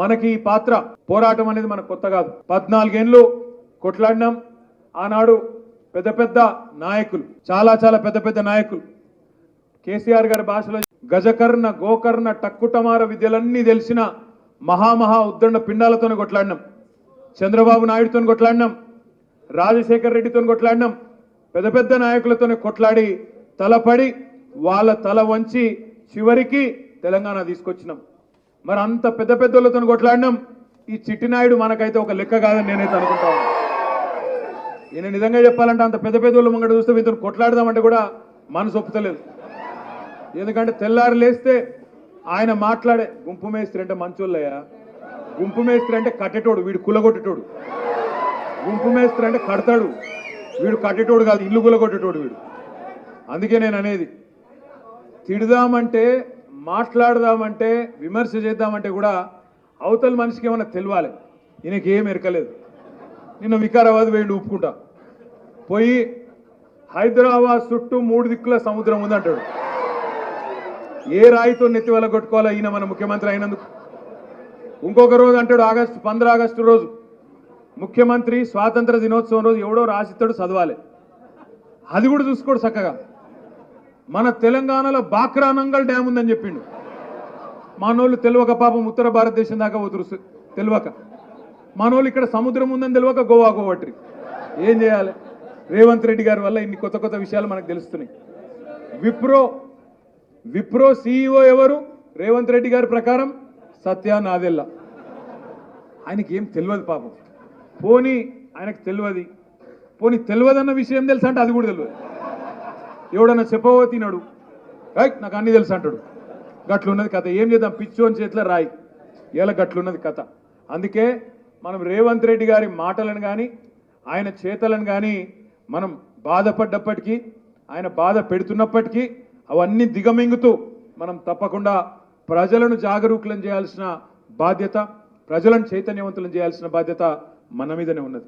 మనకి ఈ పాత్ర పోరాటం అనేది మనకు కొత్త కాదు. 14 ఏళ్ళు కొట్లాడినాం. ఆనాడు పెద్ద పెద్ద నాయకులు, చాలా పెద్ద పెద్ద నాయకులు, కేసీఆర్ గారి భాషలో గజకర్ణ గోకర్ణ టక్కుటమార విద్యలన్నీ తెలిసిన మహా ఉద్దండ పిండాలతోనే కొట్లాడినాం. చంద్రబాబు నాయుడుతో కొట్లాడినాం, రాజశేఖర్ రెడ్డితో కొట్లాడినాం. పెద్ద పెద్ద నాయకులతోనే కొట్లాడి తలపడి వాళ్ళ తల వంచి చివరికి తెలంగాణ తీసుకొచ్చినాం. మరి అంత పెద్ద పెద్దలతో కొట్లాడినాం. ఈ చిట్టినాయుడు మనకైతే ఒక లెక్క కాదని నేనైతే అనుకుంటా ఉన్నాను. ఈయన నిజంగా చెప్పాలంటే అంత పెద్ద పెద్దోళ్ళు ముంగట చూస్తే వీటిని కొట్లాడదామంటే కూడా మనసు ఒప్పుతలేదు. ఎందుకంటే తెల్లారు లేస్తే ఆయన మాట్లాడే గుంపు మేస్త్రి అంటే మంచోళ్ళయ్యా, గుంపు మేస్త్రి అంటే కట్టేటోడు, వీడు కులగొట్టేటోడు. గుంపు మేస్త్రి అంటే కడతాడు, వీడు కట్టేటోడు కాదు, ఇల్లు కులగొట్టేటోడు వీడు. అందుకే నేను అనేది, తిడదామంటే మాట్లాడదామంటే విమర్శ చేద్దామంటే కూడా అవతల మనిషికి ఏమన్నా తెలియాలి. ఈయనకి ఏం ఎరకలేదు. నిన్న వికారాబాద్ వేయండి ఒప్పుకుంటా, పోయి హైదరాబాద్ చుట్టూ 3 దిక్కుల సముద్రం ఉంది అంటాడు. ఏ రాయితో నెత్తి వల్ల కొట్టుకోవాలా ఈయన మన ముఖ్యమంత్రి అయినందుకు. ఇంకొక రోజు అంటాడు 15 ఆగస్టు రోజు ముఖ్యమంత్రి స్వాతంత్ర దినోత్సవం రోజు ఎవడో రాసిస్తాడు చదవాలి, అది కూడా చూసుకోడు చక్కగా. మన తెలంగాణలో బాక్రానంగల్ డ్యామ్ ఉందని చెప్పిండు. మనోళ్ళు తెలియక పాపం ఉత్తర భారతదేశం దాకా పోతురు తెలియక. మనోళ్ళు ఇక్కడ సముద్రం ఉందని తెలియక గోవా గోవట్రి. ఏం చేయాలి? రేవంత్ రెడ్డి గారి వల్ల ఇన్ని కొత్త విషయాలు మనకు తెలుస్తున్నాయి. విప్రో CEO ఎవరు? రేవంత్ రెడ్డి గారి ప్రకారం సత్య నాదెల్లా. ఆయనకి ఏం తెలియదు పాపం. పోనీ ఆయనకు తెలియదు, పోనీ తెలియదన్న విషయం తెలుసా అంటే అది కూడా తెలియదు. ఎవడన్నా చెప్పవో తినడు, నాకు అన్ని తెలుసు అంటాడు. గట్లున్నది కథ. ఏం చేద్దాం? పిచ్చోని చేతిలో రాయి, ఇలా గట్లున్నది కథ. అందుకే మనం రేవంత్ రెడ్డి గారి మాటలను కానీ ఆయన చేతలను కానీ మనం బాధపడ్డప్పటికీ, ఆయన బాధ పెడుతున్నప్పటికీ అవన్నీ దిగమింగుతూ మనం తప్పకుండా ప్రజలను జాగరూకులను చేయాల్సిన బాధ్యత, ప్రజలను చైతన్యవంతులను చేయాల్సిన బాధ్యత మన మీదనే ఉన్నది.